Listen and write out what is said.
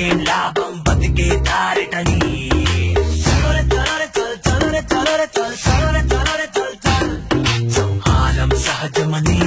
మనకేం లాభం బతికే దారిటని చలోరే చలోరే చల్ చలోరే చలోరే చల్ చలోరే చలోరే చల్ చల్ ఆలం సహజమని